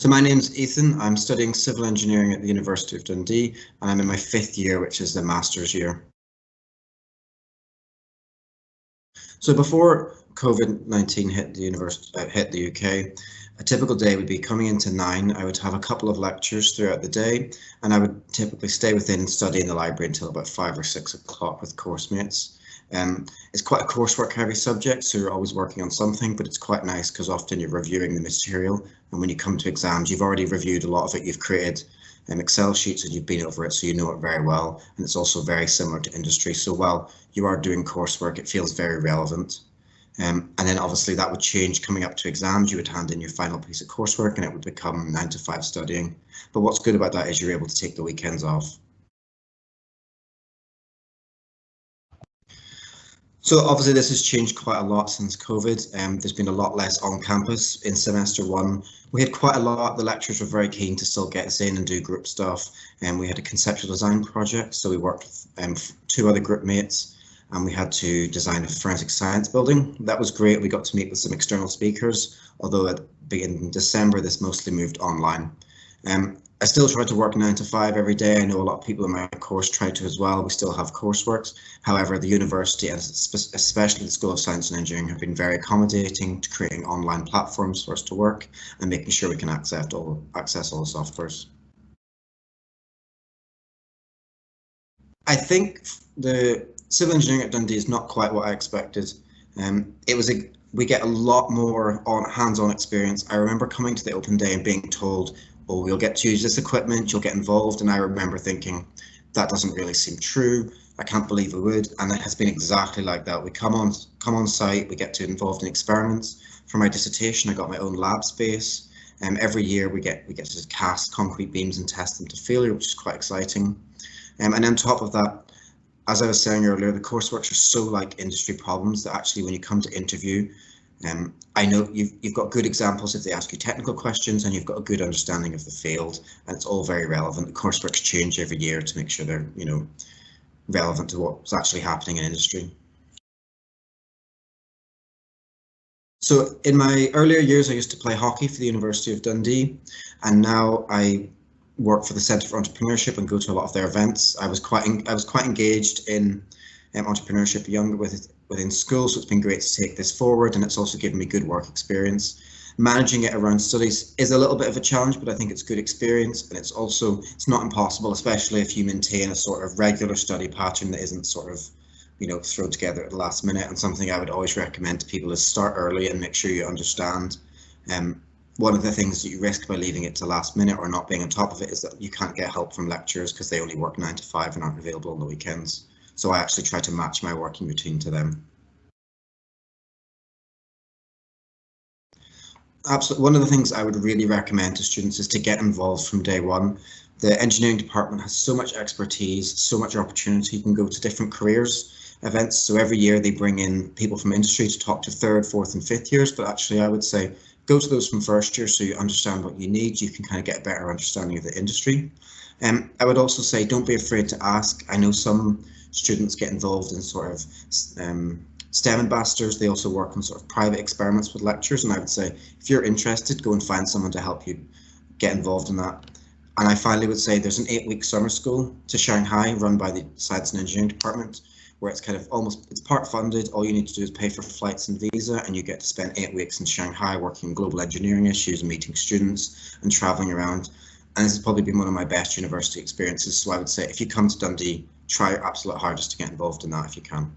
So my name's Ethan. I'm studying civil engineering at the University of Dundee, and I'm in my 5th year, which is the master's year. So before COVID-19 hit hit the UK, a typical day would be coming into 9. I would have a couple of lectures throughout the day, and I would typically stay within and study in the library until about 5 or 6 o'clock with course mates. It's quite a coursework heavy subject, so you're always working on something, but it's quite nice because often you're reviewing the material, and when you come to exams, you've already reviewed a lot of it. You've created Excel sheets and you've been over it, so you know it very well, and it's also very similar to industry. So while you are doing coursework, it feels very relevant. And then obviously that would change coming up to exams. You would hand in your final piece of coursework and it would become 9 to 5 studying. But what's good about that is you're able to take the weekends off. So obviously this has changed quite a lot since COVID. There's been a lot less on campus in semester 1. We had quite a lot. The lecturers were very keen to still get us in and do group stuff. And we had a conceptual design project. So we worked with 2 other group mates, and we had to design a forensic science building. That was great. We got to meet with some external speakers, although in December this mostly moved online. I still try to work 9 to 5 every day. I know a lot of people in my course try to as well. We still have coursework. However, the university, and especially the School of Science and Engineering, have been very accommodating to creating online platforms for us to work and making sure we can access all the softwares. I think the civil engineering at Dundee is not quite what I expected. We get a lot more hands-on experience. I remember coming to the open day and being told, oh, you'll get to use this equipment, you'll get involved, and I remember thinking, that doesn't really seem true. I can't believe we would, and it has been exactly like that. We come on site, we get to involved in experiments. For my dissertation, I got my own lab space. Every year we get to cast concrete beams and test them to failure, which is quite exciting. And on top of that, as I was saying earlier, the courseworks are so like industry problems that actually when you come to interview, I know you've got good examples if they ask you technical questions, and you've got a good understanding of the field, and it's all very relevant. The courseworks change every year to make sure they're, relevant to what's actually happening in industry. So in my earlier years, I used to play hockey for the University of Dundee, and now I work for the Centre for Entrepreneurship and go to a lot of their events. I was quite engaged in entrepreneurship within school, so it's been great to take this forward, and it's also given me good work experience. Managing it around studies is a little bit of a challenge, but I think it's good experience, and it's not impossible, especially if you maintain a sort of regular study pattern that isn't sort of thrown together at the last minute. And something I would always recommend to people is start early and make sure you understand. One of the things that you risk by leaving it to last minute or not being on top of it is that you can't get help from lecturers because they only work 9 to 5 and aren't available on the weekends. So I actually try to match my working routine to them. Absolutely. One of the things I would really recommend to students is to get involved from day one. The engineering department has so much expertise, so much opportunity. You can go to different careers events. So every year they bring in people from industry to talk to 3rd, 4th and 5th years. But actually I would say go to those from 1st year so you understand what you need. You can kind of get a better understanding of the industry. I would also say don't be afraid to ask. I know some students get involved in sort of STEM ambassadors. They also work on sort of private experiments with lecturers, and I would say if you're interested, go and find someone to help you get involved in that. And I finally would say there's an 8-week summer school to Shanghai run by the Science and Engineering Department, where it's kind of it's part funded. All you need to do is pay for flights and visa, and you get to spend 8 weeks in Shanghai working on global engineering issues and meeting students and traveling around. And this has probably been one of my best university experiences. So I would say if you come to Dundee, try your absolute hardest to get involved in that if you can.